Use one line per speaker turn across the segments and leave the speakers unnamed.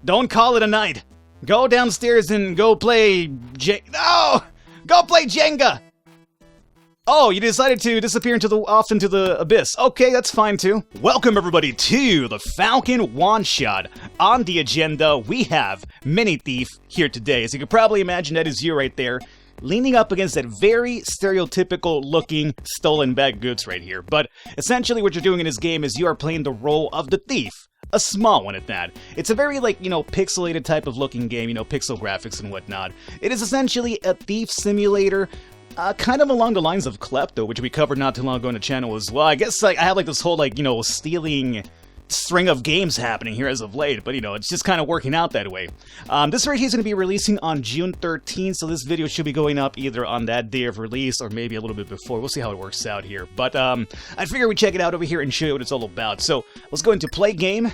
Don't call it a night. Go downstairs and go play No! Go play Jenga! Oh, you decided to disappear off into the abyss. Okay, that's fine too. Welcome everybody to the Falcon one-shot. On the agenda, we have Mini Thief here today. As you can probably imagine, that is you right there, leaning up against that very stereotypical looking stolen bag goods right here. But essentially what you're doing in this game is you are playing the role of the thief. A small one at that. It's a very, pixelated type of looking game, pixel graphics and whatnot. It is essentially a thief simulator, kind of along the lines of Klepto, which we covered not too long ago on the channel as well. I guess, I have, this whole, stealing string of games happening here as of late, but, it's just kind of working out that way. This right here is going to be releasing on June 13th, so this video should be going up either on that day of release or maybe a little bit before. We'll see how it works out here. But, I figure we check it out over here and show you what it's all about. So, let's go into play game.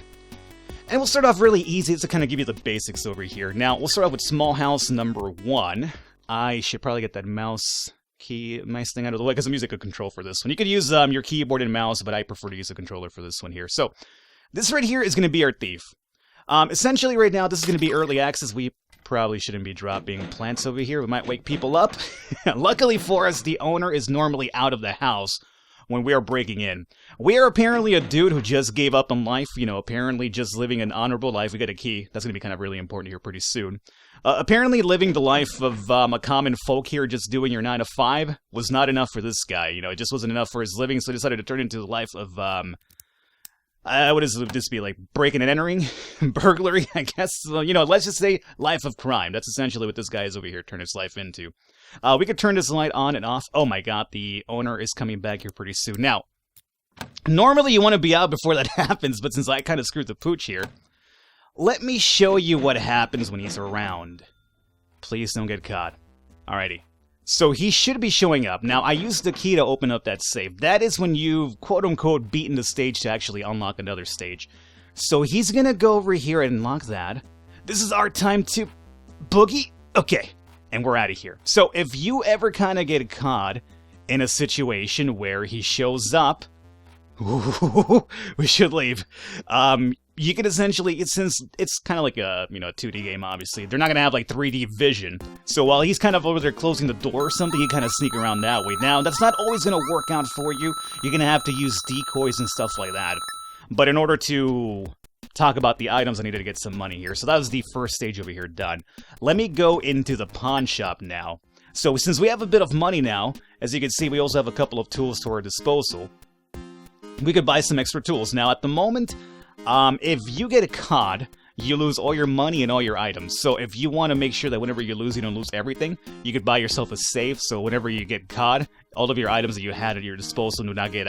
And we'll start off really easy just to kind of give you the basics over here. Now, we'll start off with small house number 1. I should probably get that mouse thing out of the way, because I'm using a control for this one. You could use your keyboard and mouse, but I prefer to use a controller for this one here. So, this right here is going to be our thief. Essentially, right now, this is going to be early access. We probably shouldn't be dropping plants over here. We might wake people up. Luckily for us, the owner is normally out of the house when we are breaking in. We are apparently a dude who just gave up on life, apparently just living an honorable life. We got a key. That's going to be kind of really important here pretty soon. Apparently living the life of a common folk here, just doing your 9 to 5, was not enough for this guy. It just wasn't enough for his living, so he decided to turn into the life of, what would this be, like breaking and entering? Burglary, I guess? Let's just say life of crime. That's essentially what this guy is over here turned his life into. We could turn this light on and off. Oh my god, the owner is coming back here pretty soon. Now, normally you want to be out before that happens, but since I kind of screwed the pooch here, let me show you what happens when he's around. Please don't get caught. Alrighty. So he should be showing up. Now, I used the key to open up that safe. That is when you've, quote-unquote, beaten the stage to actually unlock another stage. So he's gonna go over here and unlock that. This is our time to boogie. Okay. And we're out of here. So if you ever kind of get caught in a situation where he shows up, we should leave. You can essentially, since it's kind of like a 2D game, obviously, they're not gonna have 3D vision. So while he's kind of over there closing the door or something, you kind of sneak around that way. Now that's not always gonna work out for you. You're gonna have to use decoys and stuff like that. But in order to talk about the items, I needed to get some money here. So that was the first stage over here done. Let me go into the pawn shop now. So since we have a bit of money now, as you can see, we also have a couple of tools to our disposal. We could buy some extra tools. Now at the moment, if you get caught, you lose all your money and all your items. So if you want to make sure that whenever you lose, you don't lose everything, you could buy yourself a safe. So whenever you get caught, all of your items that you had at your disposal do not get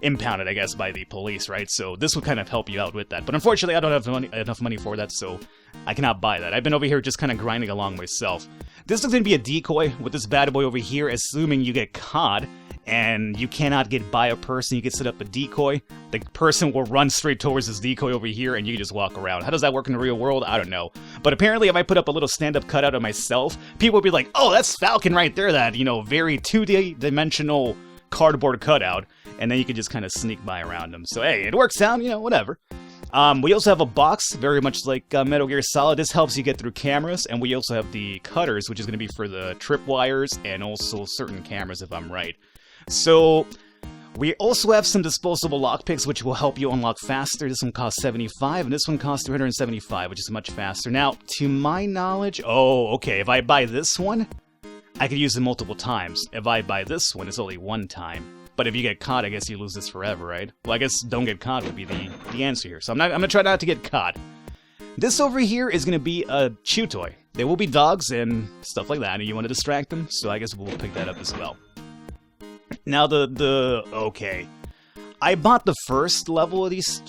impounded, I guess, by the police, right? So this will kind of help you out with that. But unfortunately, I don't have enough money for that, so I cannot buy that. I've been over here just kind of grinding along myself. This is going to be a decoy with this bad boy over here, assuming you get caught and you cannot get by a person. You can set up a decoy. The person will run straight towards this decoy over here, and you can just walk around. How does that work in the real world? I don't know. But apparently, if I put up a little stand-up cutout of myself, people will be like, oh, that's Falcon right there, that, very 2D-dimensional cardboard cutout, and then you can just kind of sneak by around them. So hey, it works out, whatever. We also have a box, very much like Metal Gear Solid. This helps you get through cameras, and we also have the cutters, which is going to be for the tripwires and also certain cameras, if I'm right. So we also have some disposable lockpicks, which will help you unlock faster. This one costs 75, and this one costs 375, which is much faster. Now, to my knowledge, if I buy this one, I could use it multiple times. If I buy this one, it's only one time. But if you get caught, I guess you lose this forever, right? Well, I guess don't get caught would be the answer here. So I'm gonna try not to get caught. This over here is gonna be a chew toy. There will be dogs and stuff like that, and you want to distract them, so I guess we'll pick that up as well. Now okay. I bought the first level of these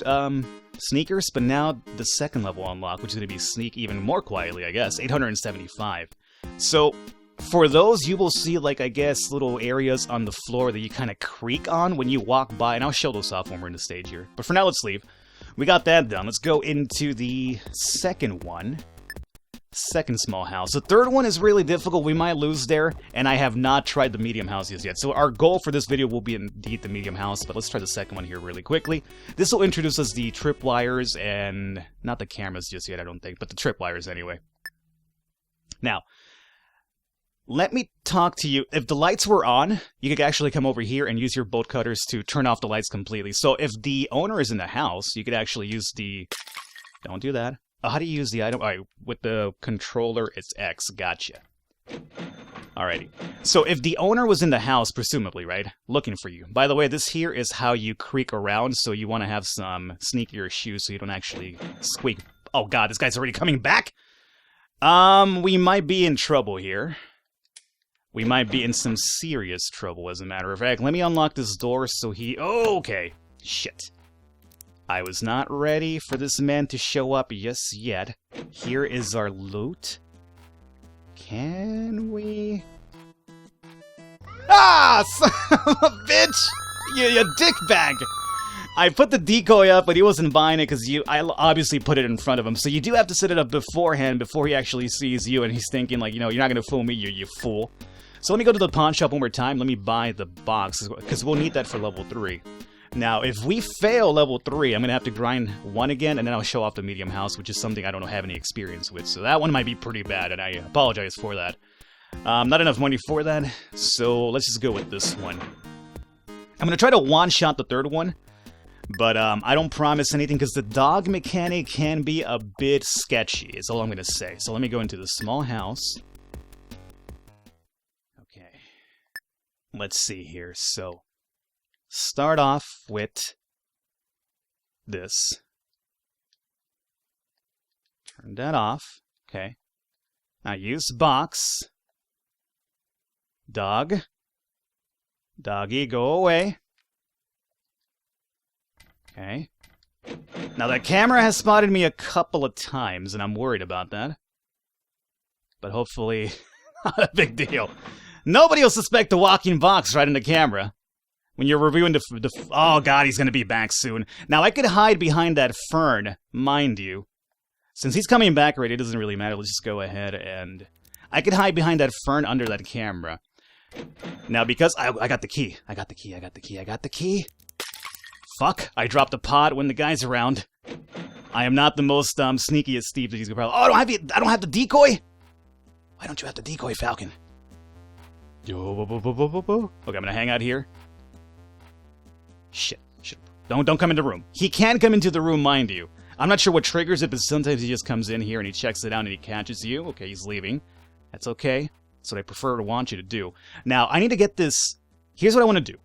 sneakers, but now the second level unlock, which is gonna be sneak even more quietly, I guess, 875. So for those, you will see, I guess, little areas on the floor that you kind of creak on when you walk by, and I'll show those off when we're in the stage here. But for now, let's leave. We got that done. Let's go into the second one. second small house. The third one is really difficult. We might lose there, and I have not tried the medium houses yet. So our goal for this video will be indeed the medium house, but let's try the second one here really quickly. This will introduce us the tripwires and not the cameras just yet, I don't think, but the tripwires anyway. Now, let me talk to you. If the lights were on, you could actually come over here and use your bolt cutters to turn off the lights completely. So if the owner is in the house, you could actually use the... Don't do that. How do you use the item? All right, with the controller, it's X. Gotcha. Alrighty. So if the owner was in the house, presumably, right? Looking for you. By the way, this here is how you creak around, so you want to have some sneakier shoes so you don't actually squeak. Oh god, this guy's already coming back? We might be in trouble here. We might be in some serious trouble, as a matter of fact. Let me unlock this door so he... Oh, okay. Shit. I was not ready for this man to show up just yet. Here is our loot. Can we... Ah! Son of a bitch! You dickbag! I put the decoy up, but he wasn't buying it because I obviously put it in front of him. So you do have to set it up beforehand before he actually sees you, and he's thinking, like, you know, you're not going to fool me, you fool. So let me go to the pawn shop one more time. Let me buy the box, because we'll need that for level 3. Now, if we fail level 3, I'm going to have to grind 1 again, and then I'll show off the medium house, which is something I don't have any experience with. So that one might be pretty bad, and I apologize for that. Not enough money for that, so let's just go with this one. I'm going to try to one-shot the third one, but I don't promise anything, because the dog mechanic can be a bit sketchy, is all I'm going to say. So let me go into the small house. Okay. Let's see here, so... Start off with this. Turn that off. Okay. Now use box. Dog. Doggy, go away. Okay. Now that camera has spotted me a couple of times, and I'm worried about that. But hopefully, not a big deal. Nobody will suspect the walking box right in the camera. When you're reviewing the... Oh god, he's gonna be back soon. Now, I could hide behind that fern, mind you. Since he's coming back already, it doesn't really matter. Let's just go ahead and... I could hide behind that fern under that camera. Now, because... I got the key. I got the key, I got the key, I got the key. Fuck, I dropped the pot when the guy's around. I am not the most sneakiest thief that he's gonna probably... Oh, I don't have the decoy? Why don't you have the decoy, Falcon? Yo, okay, I'm gonna hang out here. Shit. Don't come into the room. He can come into the room, mind you. I'm not sure what triggers it, but sometimes he just comes in here and he checks it out and he catches you. Okay, he's leaving. That's okay. That's what I prefer to want you to do. Now, I need to get this... Here's what I want to do.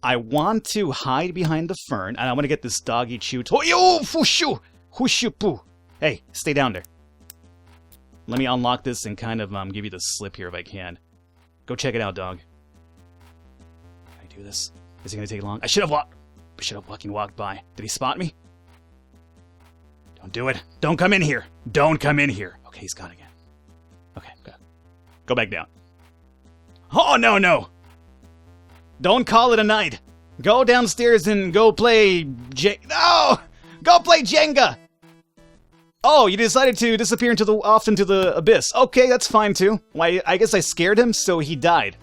I want to hide behind the fern, and I want to get this doggy chew toy. Yo, fushu! Hushu poo. Hey, stay down there. Let me unlock this and kind of give you the slip here if I can. Go check it out, dog. Can I do this? Is it going to take long? I should have fucking walked by. Did he spot me? Don't do it. Don't come in here. Don't come in here. Okay, he's gone again. Okay, good. Go back down. Oh, no. Don't call it a night. Go downstairs and go play No! Go play Jenga! Oh, you decided to disappear off into the abyss. Okay, that's fine too. Why, I guess I scared him, so he died.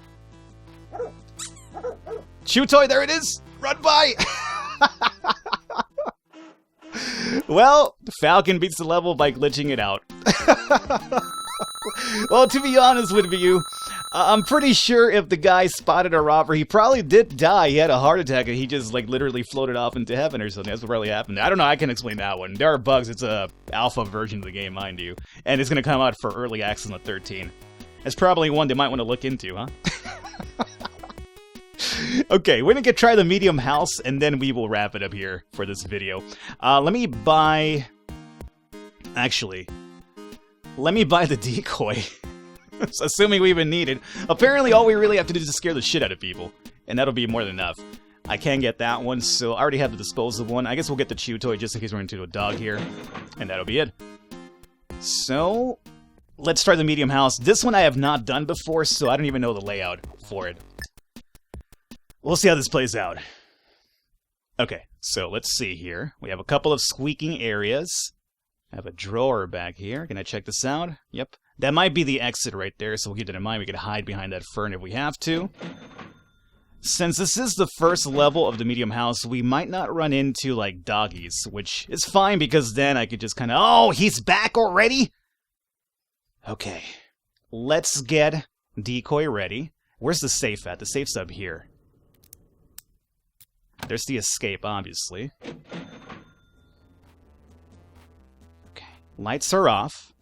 Chew toy, there it is! Run by! Well, Falcon beats the level by glitching it out. Well, to be honest with you, I'm pretty sure if the guy spotted a robber, he probably did die. He had a heart attack and he just, like, literally floated off into heaven or something. That's what probably happened. I don't know, I can't explain that one. There are bugs. It's a alpha version of the game, mind you. And it's gonna come out for early access on the 13. That's probably one they might want to look into, huh? Okay, we're gonna try the medium house, and then we will wrap it up here for this video. Let me buy... Actually, let me buy the decoy. Assuming we even need it. Apparently, all we really have to do is scare the shit out of people, and that'll be more than enough. I can get that one, so I already have the disposable one. I guess we'll get the chew toy just in case we're into a dog here, and that'll be it. So, let's try the medium house. This one I have not done before, so I don't even know the layout for it. We'll see how this plays out. Okay, so let's see here. We have a couple of squeaking areas. I have a drawer back here. Can I check this out? Yep. That might be the exit right there, so we'll keep that in mind. We can hide behind that fern if we have to. Since this is the first level of the medium house, we might not run into, like, doggies, which is fine because then I could just kind of... Oh, he's back already? Okay. Let's get decoy ready. Where's the safe at? The safe's up here. There's the escape, obviously. Okay. Lights are off.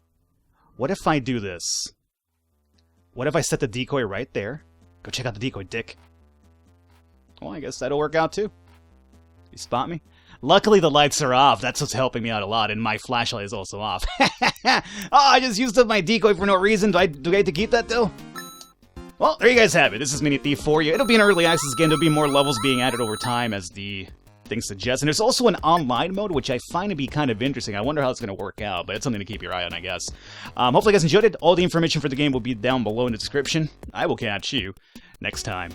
What if I do this? What if I set the decoy right there? Go check out the decoy, dick. Well, I guess that'll work out too. You spot me? Luckily the lights are off. That's what's helping me out a lot, and my flashlight is also off. Oh, I just used up my decoy for no reason. Do I get to keep that though? Well, there you guys have it. This is Mini Thief for you. It'll be an early access again. There'll be more levels being added over time as the thing suggests. And there's also an online mode, which I find to be kind of interesting. I wonder how it's going to work out, but it's something to keep your eye on, I guess. Hopefully you guys enjoyed it. All the information for the game will be down below in the description. I will catch you next time.